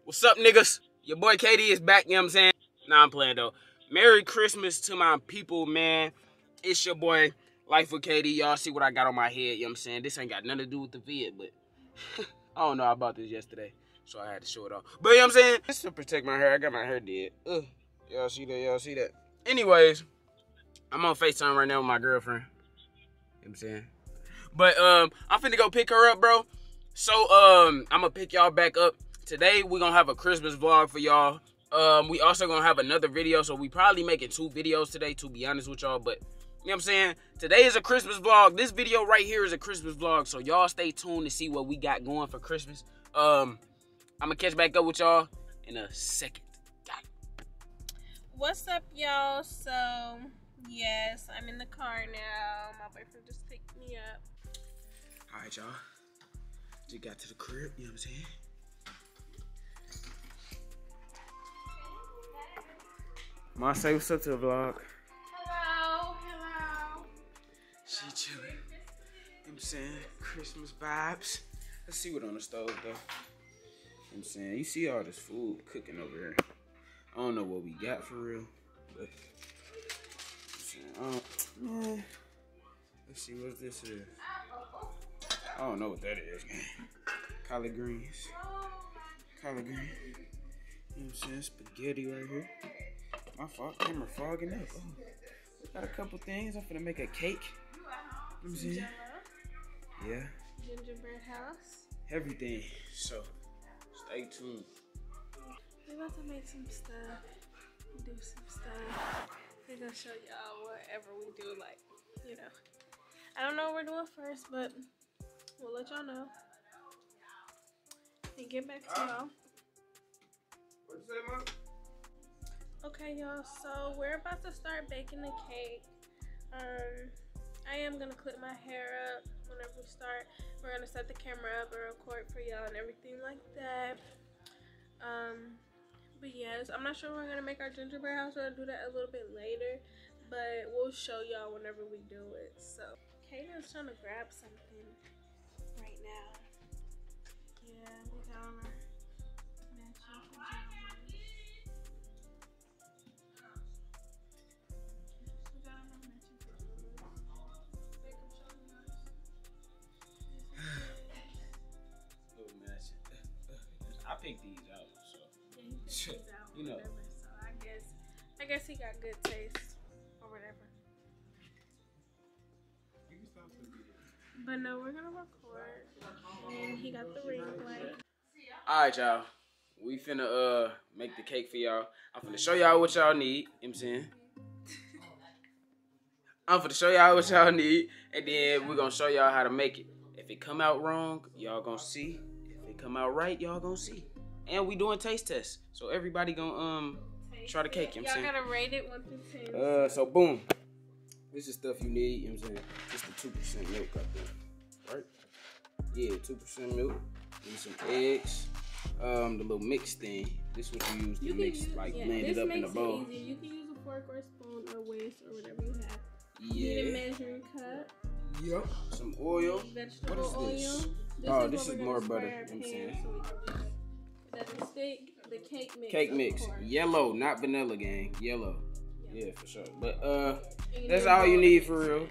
What's up, niggas? Your boy KD is back, you know what I'm saying? Nah, I'm playing, though. Merry Christmas to my people, man. It's your boy, Life with KD. Y'all see what I got on my head, you know what I'm saying? This ain't got nothing to do with the vid, but I don't know. I bought this yesterday, so I had to show it off. But, you know what I'm saying? Just to protect my hair. I got my hair dead. Y'all see that? Y'all see that? Anyways, I'm on FaceTime right now with my girlfriend. You know what I'm saying? But, I'm finna go pick her up, bro. So, I'm gonna pick y'all back up. Today, we're gonna have a Christmas vlog for y'all. We also gonna have another video, so we probably making 2 videos today, to be honest with y'all. But, you know what I'm saying? Today is a Christmas vlog. This video right here is a Christmas vlog, so y'all stay tuned to see what we got going for Christmas. I'm gonna catch back up with y'all in a second. What's up, y'all? So, yes, I'm in the car now. My boyfriend just picked me up. All right, y'all. Just got to the crib, you know what I'm saying? Ma, say what's up to the vlog. Hello, hello. She chilling. You know what I'm saying? Christmas vibes. Let's see what on the stove, though. You know what I'm saying? You see all this food cooking over here. I don't know what we got for real, but man, let's see what this is. I don't know what that is, man. Collard greens. Collard greens. You know what I'm saying? Spaghetti right here. My fault, camera fogging up. Oh, we got a couple things. I'm finna make a cake. You know what I'm saying? Yeah. Gingerbread house. Everything. So, stay tuned. We're about to make some stuff. Do some stuff. We're gonna show y'all whatever we do, like, you know. I don't know what we're doing first, but we'll let y'all know. And get back to y'all. What'd you say, Mom? Okay, y'all, so we're about to start baking the cake. I am gonna clip my hair up whenever we start. We're gonna set the camera up and record for y'all and everything like that. But yes, I'm not sure we're gonna make our gingerbread house. We're gonna do that a little bit later, but we'll show y'all whenever we do it. So, Kayden's trying to grab something right now. Yeah, we got on our matching pajamas. I picked these out, so Yeah, he picked these out, you know. whatever. So I guess he got good taste or whatever. But no, we're gonna record, and he got the ring light. All right, y'all. We finna make the cake for y'all. I'm finna show y'all what y'all need. You know what I'm saying? I'm finna show y'all what y'all need, and then we're gonna show y'all how to make it. If it come out wrong, y'all gonna see. If it come out right, y'all gonna see. And we doing taste tests, so everybody gonna try the cake. You know what I'm saying? Y'all gotta rate it 1 through 10. So boom. This is stuff you need. You know what I'm saying? Just the 2% milk right there, right? Yeah, 2% milk. And some eggs. The little mix thing. This is what you use to mix, blend it up in a bowl. Easier. You can use a fork or a spoon or whisk or whatever you have. Yeah. You need a measuring cup. Yep. Some oil. Vegetable What is this? oil. This is more butter. You know what I'm saying? So it doesn't stick. The cake mix. Cake mix. Yellow, not vanilla, gang. Yellow. Yeah, for sure. But that's all you need for real.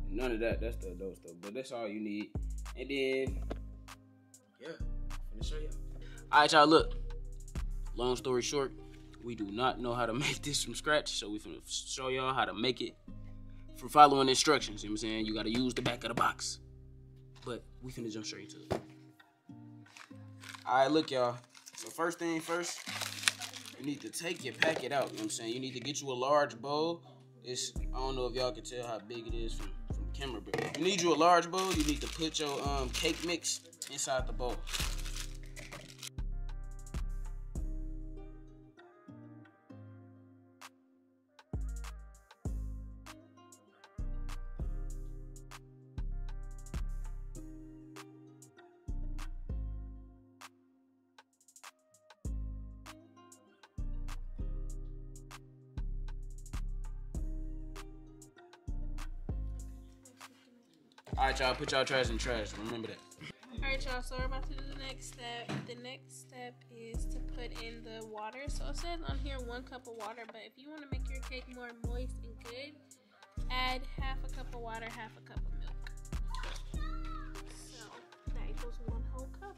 None of that. That's the adult stuff. But that's all you need. And then, yeah, I'm gonna show you. All right, y'all. Look. Long story short, we do not know how to make this from scratch, so we finna show y'all how to make it from following instructions. You know what I'm saying? You gotta use the back of the box. But we finna jump straight into it. All right, look, y'all. So first thing first, you need to take your packet out. You know what I'm saying? You need to get you a large bowl. I don't know if y'all can tell how big it is from camera, but you need you a large bowl. You need to put your cake mix inside the bowl. All right, y'all, put y'all trash in trash. Remember that. All right, Alright, y'all, so we're about to do the next step. The next step is to put in the water. So it says on here 1 cup of water, but if you want to make your cake more moist and good, add half a cup of water, half a cup of milk. So that equals 1 whole cup.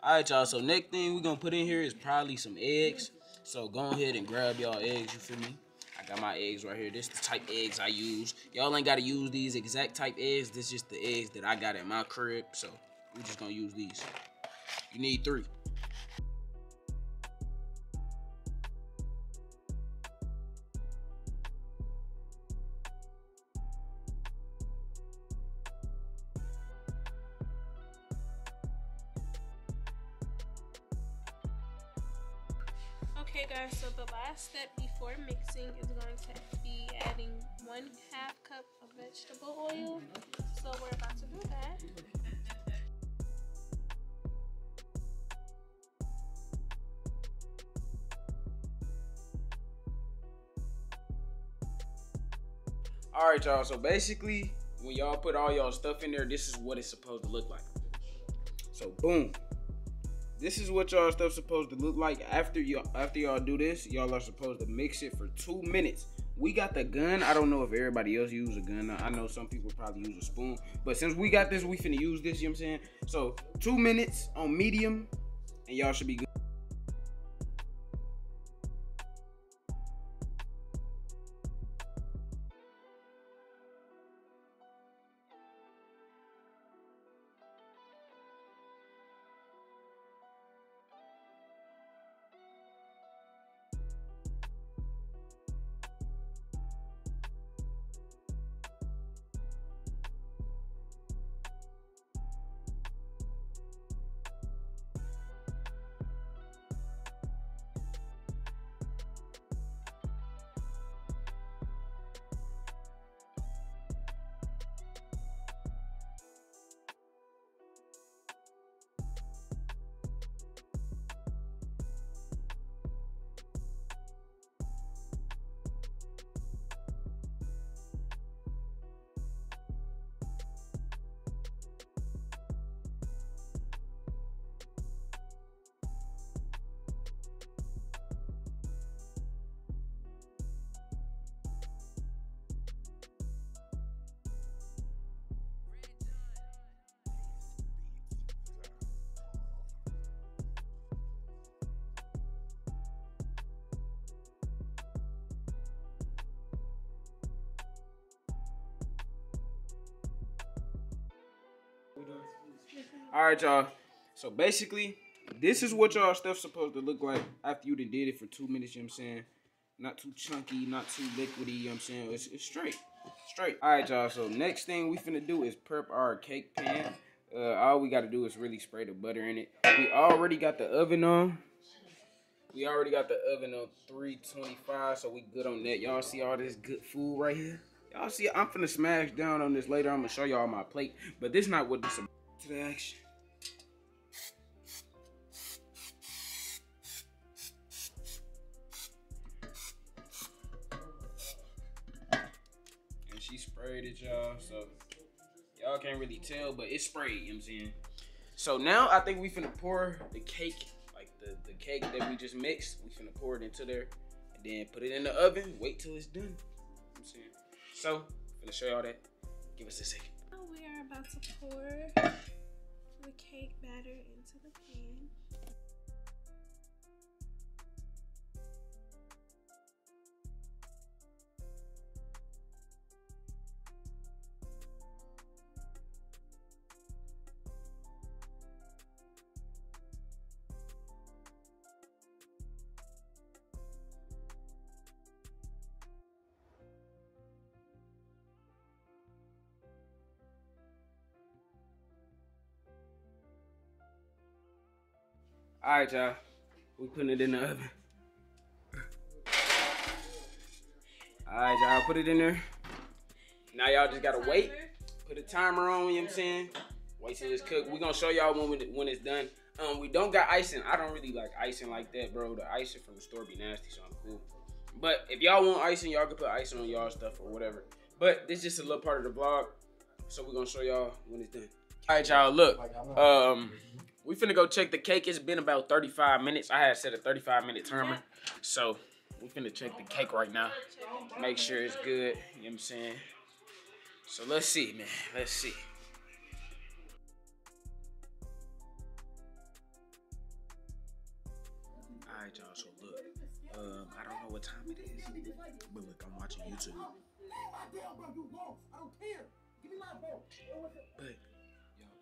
Alright, y'all, so next thing we're gonna put in here is probably some eggs. So go ahead and grab y'all eggs, you feel me? I got my eggs right here. This is the type of eggs I use. Y'all ain't gotta use these exact type eggs. This is just the eggs that I got at my crib. So we just gonna use these. You need 3. Okay guys, so the last step before mixing is going to be adding 1/2 cup of vegetable oil. So we're about to do that. Alright, y'all, so basically when y'all put all y'all stuff in there, this is what it's supposed to look like. So boom. This is what y'all stuff supposed to look like. After y'all do this, y'all are supposed to mix it for 2 minutes. We got the gun. I don't know if everybody else use a gun. I know some people probably use a spoon. But since we got this, we finna use this, you know what I'm saying? So 2 minutes on medium, and y'all should be good. All right, y'all. So basically, this is what y'all stuff supposed to look like after you done did it for 2 minutes, you know what I'm saying? Not too chunky, not too liquidy, you know what I'm saying? It's straight. Straight. All right, y'all. So next thing we finna do is prep our cake pan. All we gotta do is really spray the butter in it. We already got the oven on. We already got the oven on 325, so we good on that. Y'all see all this good food right here? Y'all see, I'm finna smash down on this later. I'm gonna show y'all my plate, but this not what this is about. To the action. And she sprayed it, y'all, so y'all can't really tell, but it's sprayed, you know what I'm saying? So now I think we finna pour the cake, like the cake that we just mixed. We finna pour it into there and then put it in the oven. Wait till it's done. You know what I'm saying? So, finna show y'all that. Give us a second. We are about to pour the cake batter into the pan. All right, y'all. We putting it in the oven. Alright, y'all, put it in there. Now y'all just gotta wait. Put a timer on, you know what I'm saying? Wait till it's cooked. We're gonna show y'all when it's done. We don't got icing. I don't really like icing like that, bro. The icing from the store be nasty, so I'm cool. But if y'all want icing, y'all can put icing on y'all stuff or whatever. But this is just a little part of the vlog. So we're gonna show y'all when it's done. Alright, y'all, look. We finna go check the cake. It's been about 35 minutes. I had set a 35-minute timer. So we finna check the cake right now. Make sure it's good. You know what I'm saying? So let's see, man. Let's see. Alright, y'all, so look. I don't know what time it is. But look, I'm watching YouTube. But y'all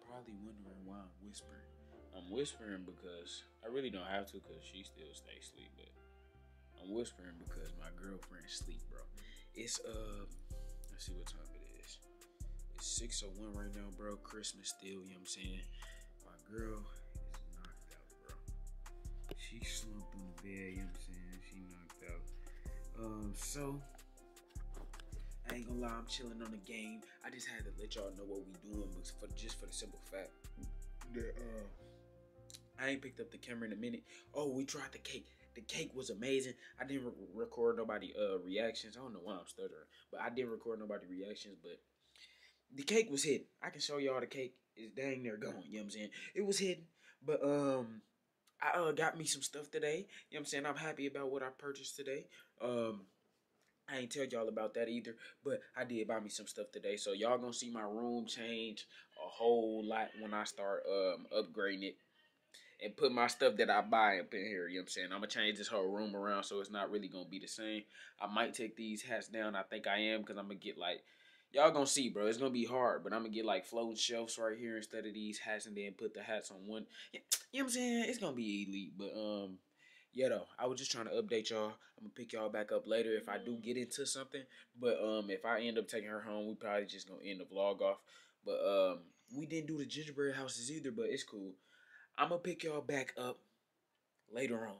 probably wondering why I'm whispering. I'm whispering because I really don't have to because she still stays asleep, but I'm whispering because my girlfriend's asleep, bro. It's let's see what time it is. It's 6:01 right now, bro. Christmas still, you know what I'm saying? My girl is knocked out, bro. She slumped on the bed, you know what I'm saying? She knocked out. So I ain't gonna lie, I'm chilling on the game. I just had to let y'all know what we doing, but just for the simple fact that I ain't picked up the camera in a minute. Oh, we tried the cake. The cake was amazing. I didn't record nobody reactions. I don't know why I'm stuttering, but I didn't record nobody reactions. But the cake was hidden. I can show y'all the cake is dang near gone. You know what I'm saying? It was hidden, but I got me some stuff today. You know what I'm saying? I'm happy about what I purchased today. I ain't tell y'all about that either, but I did buy me some stuff today. So y'all gonna see my room change a whole lot when I start upgrading it and put my stuff that I buy up in here. You know what I'm saying? I'm gonna change this whole room around so it's not really gonna be the same. I might take these hats down. I think I am because I'm gonna get like, y'all gonna see, bro. It's gonna be hard, but I'm gonna get like floating shelves right here instead of these hats and then put the hats on one. You know what I'm saying? It's gonna be elite, but yeah, though, I was just trying to update y'all. I'm gonna pick y'all back up later if I do get into something. But if I end up taking her home, we probably just gonna end the vlog off. But we didn't do the gingerbread houses either, but it's cool. I'm gonna pick y'all back up later on.